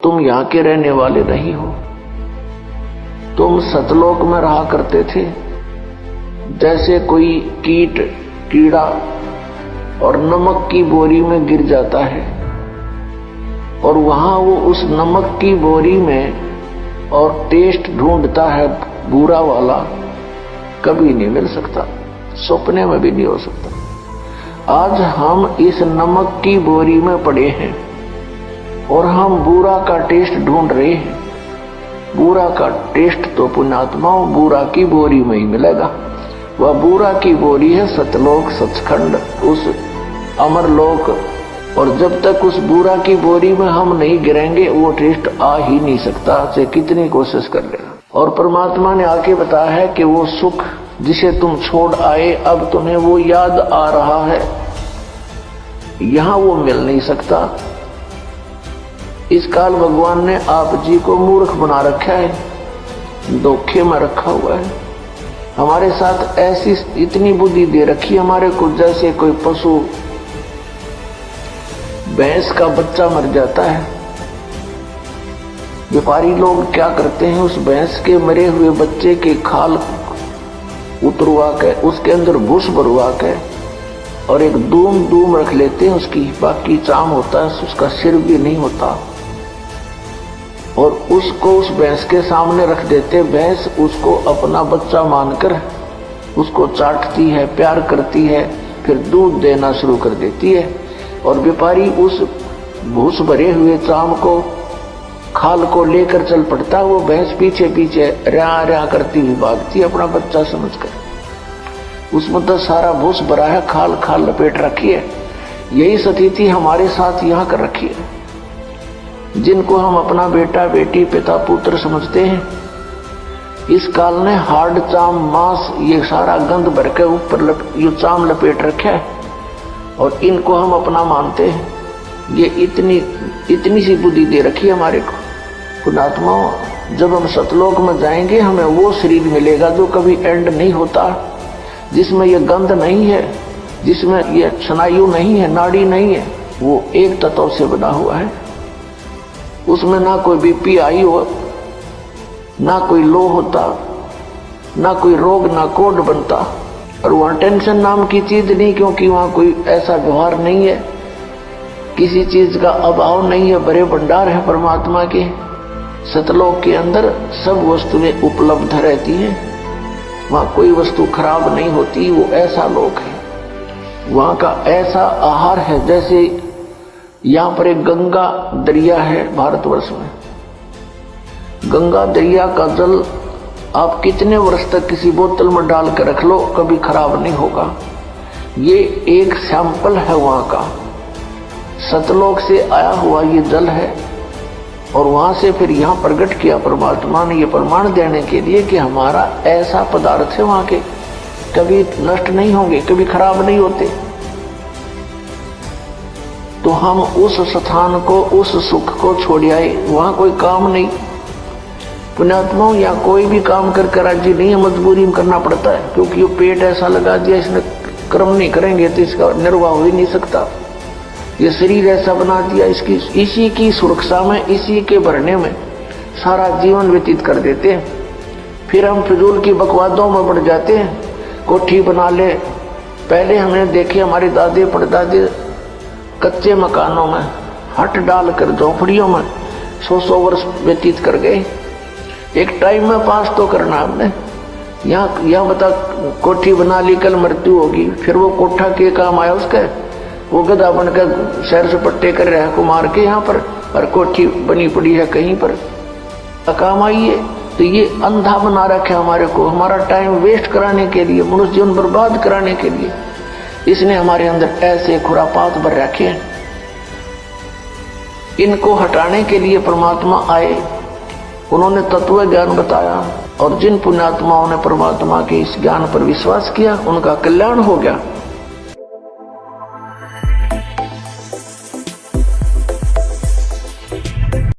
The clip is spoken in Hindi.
तुम यहाँ के रहने वाले नहीं हो, तुम सतलोक में रहा करते थे। जैसे कोई कीट कीड़ा और नमक की बोरी में गिर जाता है और वहां वो उस नमक की बोरी में और टेस्ट ढूंढता है बुरा वाला, कभी नहीं मिल सकता, सपने में भी नहीं हो सकता। आज हम इस नमक की बोरी में पड़े हैं और हम बुरा का टेस्ट ढूंढ रहे हैं। बुरा का टेस्ट तो पुण्यात्माओं बुरा की बोरी में ही मिलेगा। वह बुरा की बोरी है सतलोक, सचखंड, उस अमरलोक। और जब तक उस बुरा की बोरी में हम नहीं गिरेंगे वो टेस्ट आ ही नहीं सकता, चाहे कितनी कोशिश कर लेना। और परमात्मा ने आके बताया है कि वो सुख जिसे तुम छोड़ आए अब तुम्हें वो याद आ रहा है, यहां वो मिल नहीं सकता। इस काल भगवान ने आप जी को मूर्ख बना रखा है, धोखे में रखा हुआ है। हमारे साथ ऐसी इतनी बुद्धि दे रखी हमारे को, जैसे कोई पशु भैंस का बच्चा मर जाता है, व्यापारी लोग क्या करते हैं, उस भैंस के मरे हुए बच्चे के खाल उतरवा के उसके अंदर भूस भरवा के और एक दूम रख लेते हैं उसकी, बाकी चाम होता है, उसका सिर भी नहीं होता, और उसको उस भैंस के सामने रख देते। भैंस उसको अपना बच्चा मानकर उसको चाटती है, प्यार करती है, फिर दूध देना शुरू कर देती है। और व्यापारी उस भूस भरे हुए चाम को, खाल को लेकर चल पड़ता है। वो भैंस पीछे पीछे रहा करती हुई भागती है अपना बच्चा समझकर। उसमें तो सारा भूस भरा है, खाल लपेट रखी है। यही स्थिति हमारे साथ यहाँ कर रखी है। जिनको हम अपना बेटा बेटी पिता पुत्र समझते हैं, इस काल ने हार्ड चाम मांस ये सारा गंध भर के ऊपर ये चाम लपेट रखा है और इनको हम अपना मानते हैं। ये इतनी सी बुद्धि दे रखी है हमारे को। पुण्यात्माओं, जब हम सतलोक में जाएंगे हमें वो शरीर मिलेगा जो कभी एंड नहीं होता, जिसमें ये गंध नहीं है, जिसमें ये स्नायु नहीं है, नाड़ी नहीं है, वो एक तत्व से बना हुआ है। उसमें ना कोई बीपी हाई हो, ना कोई लो होता, ना कोई रोग, ना कोड बनता। और वहां टेंशन नाम की चीज नहीं, क्योंकि वहां कोई ऐसा व्यवहार नहीं है, किसी चीज का अभाव नहीं है, बड़े भंडार है परमात्मा के। सतलोक के अंदर सब वस्तुएं उपलब्ध रहती हैं, वहां कोई वस्तु खराब नहीं होती। वो ऐसा लोक है, वहां का ऐसा आहार है। जैसे यहाँ पर एक गंगा दरिया है भारतवर्ष में, गंगा दरिया का जल आप कितने वर्ष तक किसी बोतल में डाल कर रख लो, कभी खराब नहीं होगा। ये एक सैंपल है वहां का, सतलोक से आया हुआ ये जल है। और वहां से फिर यहाँ प्रकट किया परमात्मा ने, ये प्रमाण देने के लिए कि हमारा ऐसा पदार्थ है वहां के, कभी नष्ट नहीं होंगे, कभी खराब नहीं होते। तो हम उस स्थान को, उस सुख को छोड़ आए, वहां कोई काम नहीं। पुण्यात्माओं, या कोई भी काम कर राजी नहीं है, मजबूरी में करना पड़ता है, क्योंकि ये पेट ऐसा लगा दिया, इसने कर्म नहीं करेंगे तो इसका निर्वाह हो ही नहीं सकता। ये शरीर ऐसा बना दिया, इसी की सुरक्षा में, इसी के भरने में सारा जीवन व्यतीत कर देते हैं। फिर हम फिजूल की बकवादों में बढ़ जाते हैं। कोठी बना ले, पहले हमने देखे हमारे दादे परदादे कच्चे मकानों में हट डालकर झोपड़ियों में 100 वर्ष व्यतीत कर गए। एक टाइम में पास तो करना हमने। यहाँ बता, कोठी बना ली, कल मृत्यु होगी, फिर वो कोठा के काम आया उसका, वो गधा बनकर शहर से पट्टे कर रहा है को मार के यहाँ पर, और कोठी बनी पड़ी है कहीं पर, काम आई है। तो ये अंधा बना रखे हमारे को, हमारा टाइम वेस्ट कराने के लिए, मनुष्य जीवन बर्बाद कराने के लिए इसने हमारे अंदर ऐसे खुरापात भर रखे हैं। इनको हटाने के लिए परमात्मा आए, उन्होंने तत्व ज्ञान बताया, और जिन पुण्यात्माओं ने परमात्मा के इस ज्ञान पर विश्वास किया उनका कल्याण हो गया।